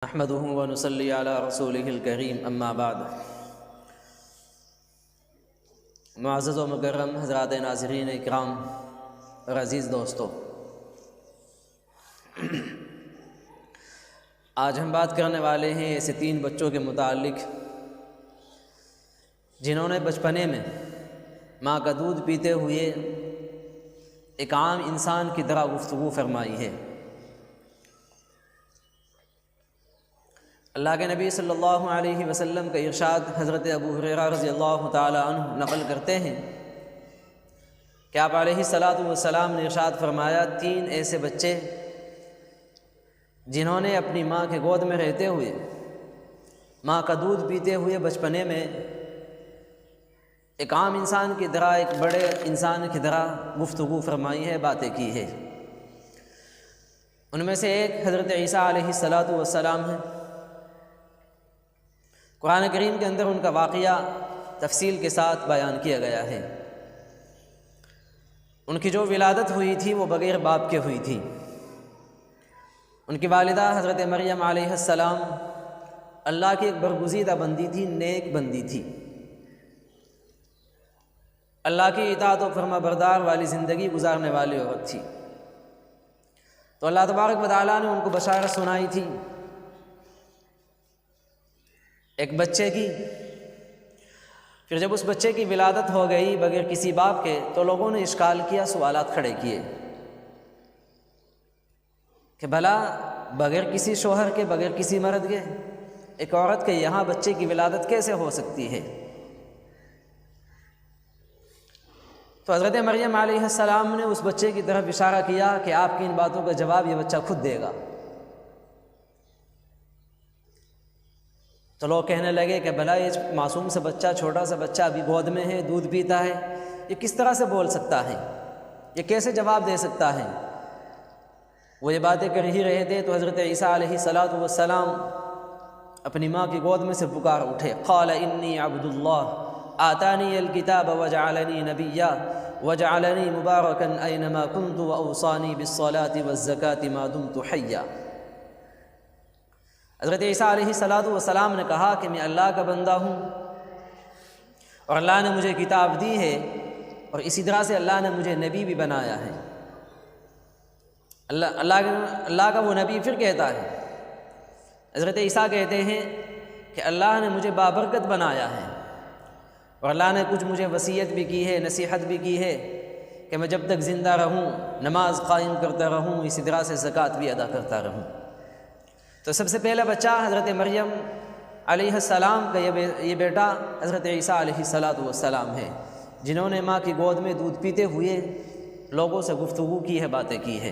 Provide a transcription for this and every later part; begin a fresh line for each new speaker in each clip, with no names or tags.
نحمده ونصلي على رسوله الكريم اما بعد۔ معزز و مکرم حضرات ناظرین اکرام اور عزیز دوستو، آج ہم بات کرنے والے ہیں ایسے 3 بچوں کے متعلق جنہوں نے بچپنے میں ماں کا دودھ پیتے ہوئے ایک عام انسان کی طرح گفتگو فرمائی ہے۔ اللہ کے نبی صلی اللہ علیہ وسلم کا ارشاد حضرت ابو ہریرہ رضی اللہ تعالی عنہ نقل کرتے ہیں کہ آپ علیہ الصلاۃ والسلام نے ارشاد فرمایا، 3 ایسے بچے جنہوں نے اپنی ماں کے گود میں رہتے ہوئے ماں کا دودھ پیتے ہوئے بچپنے میں ایک عام انسان کی طرح، ایک بڑے انسان کی طرح گفتگو فرمائی ہے، باتیں کی ہے۔ ان میں سے ایک حضرت عیسیٰ علیہ الصلاۃ والسلام ہے۔ قرآن کریم کے اندر ان کا واقعہ تفصیل کے ساتھ بیان کیا گیا ہے۔ ان کی جو ولادت ہوئی تھی وہ بغیر باپ کے ہوئی تھی۔ ان کی والدہ حضرت مریم علیہ السلام اللہ کی ایک برگزیدہ بندی تھی، نیک بندی تھی، اللہ کی اطاعت و فرما بردار والی زندگی گزارنے والی عورت تھی۔ تو اللہ تبارک و تعالیٰ نے ان کو بشارت سنائی تھی ایک بچے کی۔ پھر جب اس بچے کی ولادت ہو گئی بغیر کسی باپ کے، تو لوگوں نے اشکال کیا، سوالات کھڑے کیے کہ بھلا بغیر کسی شوہر کے، بغیر کسی مرد کے ایک عورت کے یہاں بچے کی ولادت کیسے ہو سکتی ہے؟ تو حضرت مریم علیہ السلام نے اس بچے کی طرف اشارہ کیا کہ آپ کی ان باتوں کا جواب یہ بچہ خود دے گا۔ تو لوگ کہنے لگے کہ بھلا یہ معصوم سا بچہ، چھوٹا سا بچہ ابھی گود میں ہے، دودھ پیتا ہے، یہ کس طرح سے بول سکتا ہے؟ یہ کیسے جواب دے سکتا ہے؟ وہ یہ باتیں کر ہی رہے تھے تو حضرت عیسیٰ علیہ الصلاۃ والسلام اپنی ماں کی گود میں سے پکار اٹھے، قال انی عبد اللہ آتانی الکتاب وجعلنی نبیا وجعلنی مبارکا اینما کنت واوصانی بالصلاۃ والزکاۃ ما دمت حیا۔ حضرت عیسیٰ علیہ الصلاۃ والسلام نے کہا کہ میں اللہ کا بندہ ہوں اور اللہ نے مجھے کتاب دی ہے، اور اسی طرح سے اللہ نے مجھے نبی بھی بنایا ہے۔ اللہ کا وہ نبی پھر کہتا ہے، حضرت عیسیٰ کہتے ہیں کہ اللہ نے مجھے بابرکت بنایا ہے، اور اللہ نے کچھ مجھے وصیت بھی کی ہے، نصیحت بھی کی ہے کہ میں جب تک زندہ رہوں نماز قائم کرتا رہوں، اسی طرح سے زکوٰۃ بھی ادا کرتا رہوں۔ تو سب سے پہلا بچہ حضرت مریم علیہ السلام کا یہ بیٹا حضرت عیسیٰ علیہ الصلاۃ والسلام ہے، جنہوں نے ماں کی گود میں دودھ پیتے ہوئے لوگوں سے گفتگو کی ہے، باتیں کی ہے۔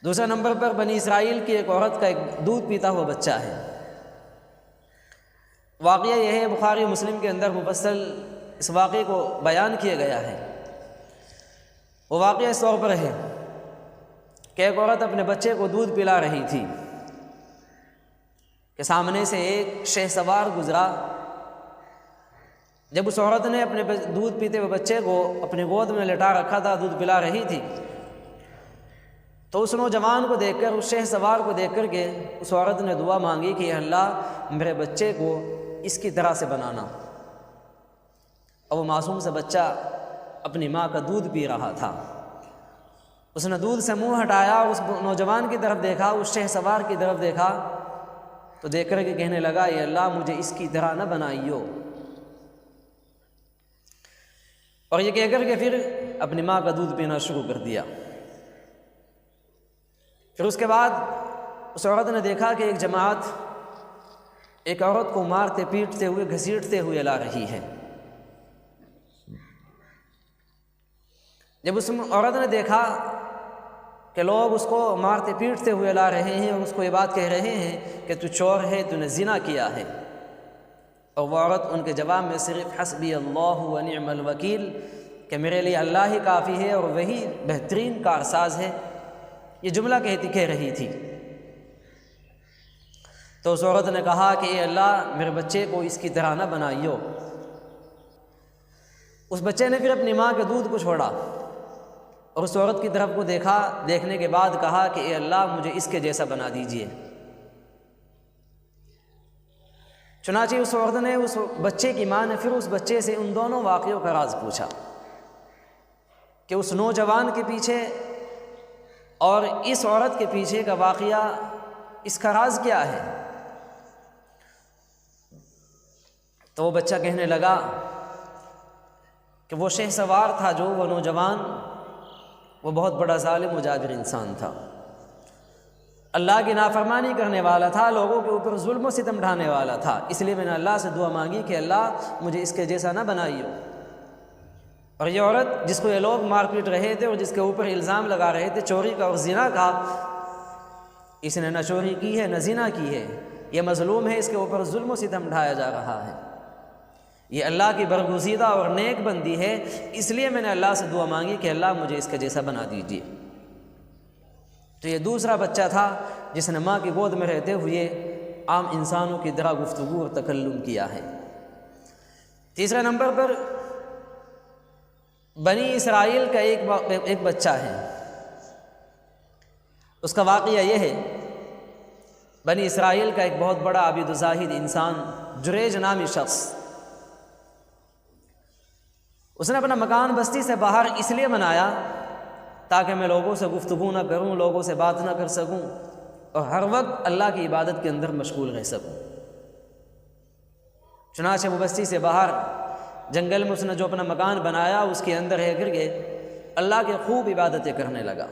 دوسرا نمبر پر بنی اسرائیل کی ایک عورت کا ایک دودھ پیتا ہوا بچہ ہے۔ واقعہ یہ ہے، بخاری و مسلم کے اندر مفصل اس واقعے کو بیان کیا گیا ہے۔ وہ واقعہ اس طور پر ہے کہ ایک عورت اپنے بچے کو دودھ پلا رہی تھی کہ سامنے سے ایک شہ سوار گزرا۔ جب اس عورت نے اپنے دودھ پیتے ہوئے بچے کو اپنے گود میں لٹا رکھا تھا، دودھ پلا رہی تھی، تو اس نوجوان کو دیکھ کر، اس شہ سوار کو دیکھ کر کے اس عورت نے دعا مانگی کہ اللہ میرے بچے کو اس کی طرح سے بنانا۔ اور وہ معصوم سا بچہ اپنی ماں کا دودھ پی رہا تھا۔ اس نے دودھ سے منہ ہٹایا، اس نوجوان کی طرف دیکھا، اس شہ سوار کی طرف دیکھا، تو دیکھ کر کے کہنے لگا، اے اللہ مجھے اس کی طرح نہ بنائیو۔ اور یہ کہہ کر کے پھر اپنی ماں کا دودھ پینا شروع کر دیا۔ پھر اس کے بعد اس عورت نے دیکھا کہ ایک جماعت ایک عورت کو مارتے پیٹتے ہوئے، گھسیٹتے ہوئے لا رہی ہے۔ جب اس عورت نے دیکھا کہ لوگ اس کو مارتے پیٹتے ہوئے لا رہے ہیں اور اس کو یہ بات کہہ رہے ہیں کہ تو چور ہے، تو نے زنا کیا ہے، اور وہ عورت ان کے جواب میں صرف حسبی اللہ و نعم الوکیل، کہ میرے لیے اللہ ہی کافی ہے اور وہی بہترین کارساز ہے، یہ جملہ کہہ رہی تھی۔ تو اس عورت نے کہا کہ اے اللہ میرے بچے کو اس کی طرح نہ بنائیو۔ اس بچے نے پھر اپنی ماں کے دودھ کو چھوڑا اور اس عورت کی طرف کو دیکھا، دیکھنے کے بعد کہا کہ اے اللہ مجھے اس کے جیسا بنا دیجئے۔ چنانچہ اس عورت نے اس بچے کی ماں نے پھر اس بچے سے ان دونوں واقعوں کا راز پوچھا کہ اس نوجوان کے پیچھے اور اس عورت کے پیچھے کا واقعہ، اس کا راز کیا ہے؟ تو وہ بچہ کہنے لگا کہ وہ شہ سوار تھا، جو وہ نوجوان، وہ بہت بڑا ظالم و جابر انسان تھا، اللہ کی نافرمانی کرنے والا تھا، لوگوں کے اوپر ظلم و ستم ڈھانے والا تھا۔ اس لیے میں نے اللہ سے دعا مانگی کہ اللہ مجھے اس کے جیسا نہ بنائیو۔ اور یہ عورت جس کو یہ لوگ مار پیٹ رہے تھے اور جس کے اوپر الزام لگا رہے تھے چوری کا اور زنا کا، اس نے نہ چوری کی ہے نہ زنا کی ہے، یہ مظلوم ہے، اس کے اوپر ظلم و ستم ڈھایا جا رہا ہے، یہ اللہ کی برگزیدہ اور نیک بندی ہے، اس لیے میں نے اللہ سے دعا مانگی کہ اللہ مجھے اس کا جیسا بنا دیجیے۔ تو یہ دوسرا بچہ تھا جس نے ماں کی گود میں رہتے ہوئے عام انسانوں کی طرح گفتگو اور تکلم کیا ہے۔ تیسرے نمبر پر بنی اسرائیل کا ایک بچہ ہے، اس کا واقعہ یہ ہے، بنی اسرائیل کا ایک بہت بڑا عابد و زاہد انسان جریج نامی شخص، اس نے اپنا مکان بستی سے باہر اس لیے بنایا تاکہ میں لوگوں سے گفتگو نہ کروں، لوگوں سے بات نہ کر سکوں اور ہر وقت اللہ کی عبادت کے اندر مشغول رہ سکوں۔ چنانچہ وہ بستی سے باہر جنگل میں اس نے جو اپنا مکان بنایا اس کے اندر رہ کر کے اللہ کے خوب عبادتیں کرنے لگا۔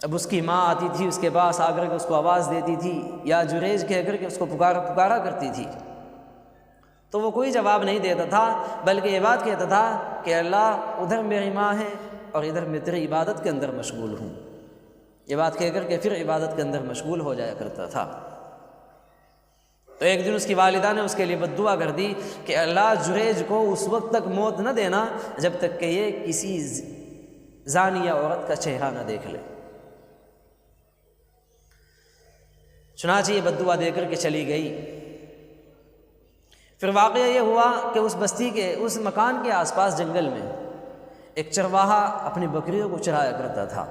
اب اس کی ماں آتی تھی اس کے پاس، آ کر کے اس کو آواز دیتی تھی یا جریج کہہ کر کے اس کو پکارا کرتی تھی، تو وہ کوئی جواب نہیں دیتا تھا، بلکہ یہ بات کہتا تھا کہ اللہ ادھر میری ماں ہے اور ادھر میں تیری عبادت کے اندر مشغول ہوں۔ یہ بات کہہ کر کے پھر عبادت کے اندر مشغول ہو جایا کرتا تھا۔ تو ایک دن اس کی والدہ نے اس کے لیے بد دعا کر دی کہ اللہ جریج کو اس وقت تک موت نہ دینا جب تک کہ یہ کسی زانیہ عورت کا چہرہ نہ دیکھ لے۔ چنانچہ یہ بد دعا دے کر کے چلی گئی۔ پھر واقعہ یہ ہوا کہ اس بستی کے اس مکان کے آس پاس جنگل میں ایک چرواہا اپنی بکریوں کو چرایا کرتا تھا۔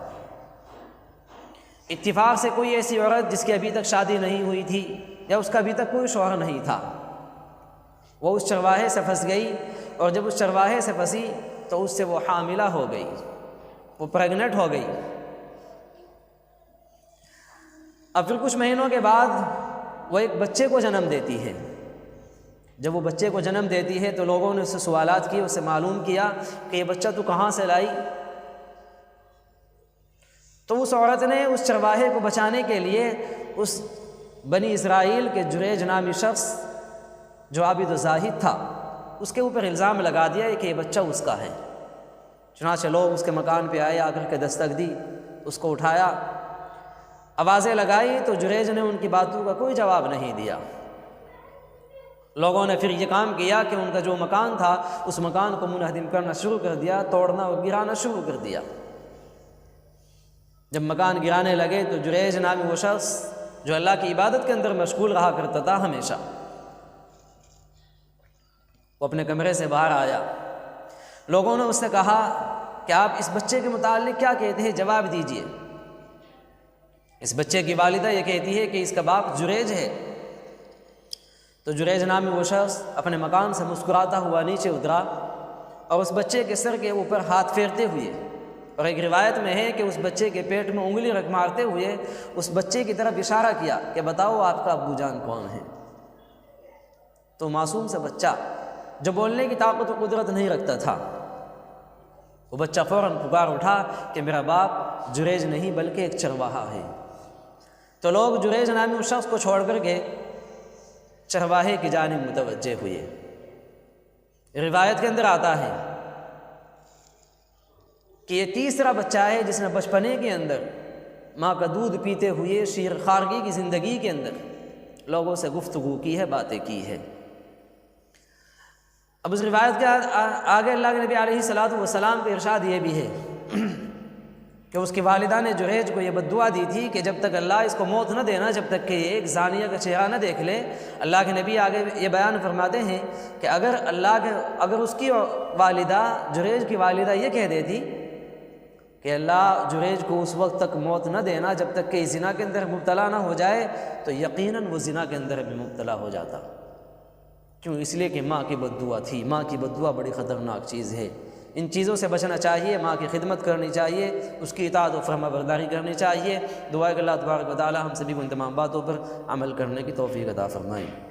اتفاق سے کوئی ایسی عورت جس کی ابھی تک شادی نہیں ہوئی تھی یا اس کا ابھی تک کوئی شوہر نہیں تھا، وہ اس چرواہے سے پھنس گئی، اور جب اس چرواہے سے پھنسی تو اس سے وہ حاملہ ہو گئی، وہ پریگننٹ ہو گئی۔ اب پھر کچھ مہینوں کے بعد وہ ایک بچے کو جنم دیتی ہے۔ جب وہ بچے کو جنم دیتی ہے تو لوگوں نے اس سے سوالات کیے، اس سے معلوم کیا کہ یہ بچہ تو کہاں سے لائی؟ تو اس عورت نے اس چرواہے کو بچانے کے لیے اس بنی اسرائیل کے جریج نامی شخص جو عابد و زاہد تھا اس کے اوپر الزام لگا دیا کہ یہ بچہ اس کا ہے۔ چنانچہ لوگ اس کے مکان پہ آئے، آ کر کے دستک دی، اس کو اٹھایا، آوازیں لگائی، تو جریج نے ان کی باتوں کا کوئی جواب نہیں دیا۔ لوگوں نے پھر یہ کام کیا کہ ان کا جو مکان تھا اس مکان کو منہدم کرنا شروع کر دیا، توڑنا اور گرانا شروع کر دیا۔ جب مکان گرانے لگے تو جریج نامی وہ شخص جو اللہ کی عبادت کے اندر مشغول رہا کرتا تھا ہمیشہ، وہ اپنے کمرے سے باہر آیا۔ لوگوں نے اس سے کہا کہ آپ اس بچے کے متعلق کیا کہتے ہیں، جواب دیجئے۔ اس بچے کی والدہ یہ کہتی ہے کہ اس کا باپ جریج ہے۔ تو جریج نامی وہ شخص اپنے مکان سے مسکراتا ہوا نیچے اترا اور اس بچے کے سر کے اوپر ہاتھ پھیرتے ہوئے، اور ایک روایت میں ہے کہ اس بچے کے پیٹ میں انگلی رکھ مارتے ہوئے اس بچے کی طرف اشارہ کیا کہ بتاؤ آپ کا ابو جان کون ہے۔ تو معصوم سا بچہ جو بولنے کی طاقت و قدرت نہیں رکھتا تھا، وہ بچہ فوراً پکار اٹھا کہ میرا باپ جریج نہیں بلکہ ایک چرواہا ہے۔ تو لوگ جریج نامی اس شخص کو چھوڑ کر کے چرواہے کی جانب متوجہ ہوئے۔ روایت کے اندر آتا ہے کہ یہ تیسرا بچہ ہے جس نے بچپنے کے اندر ماں کا دودھ پیتے ہوئے شیر خارگی کی زندگی کے اندر لوگوں سے گفتگو کی ہے، باتیں کی ہے۔ اب اس روایت کے آگے اللہ کے نبی علیہ الصلوۃ والسلام کا ارشاد یہ بھی ہے کہ اس کی والدہ نے جریج کو یہ بد دعا دی تھی کہ جب تک اللہ اس کو موت نہ دینا جب تک کہ یہ ایک زانیہ کا چہرہ نہ دیکھ لے۔ اللہ کے نبی آگے یہ بیان فرماتے ہیں کہ اگر اس کی والدہ جریج کی والدہ یہ کہہ دیتی کہ اللہ جریج کو اس وقت تک موت نہ دینا جب تک کہ زنا کے اندر مبتلا نہ ہو جائے، تو یقیناً وہ زنا کے اندر بھی مبتلا ہو جاتا۔ کیوں؟ اس لیے کہ ماں کی بد دعا تھی۔ ماں کی بد دعا بڑی خطرناک چیز ہے۔ ان چیزوں سے بچنا چاہیے، ماں کی خدمت کرنی چاہیے، اس کی اطاعت و فرما برداری کرنی چاہیے۔ دعا کہ اللہ تبارک و تعالی ہم سبھی کو ان تمام باتوں پر عمل کرنے کی توفیق عطا فرمائے۔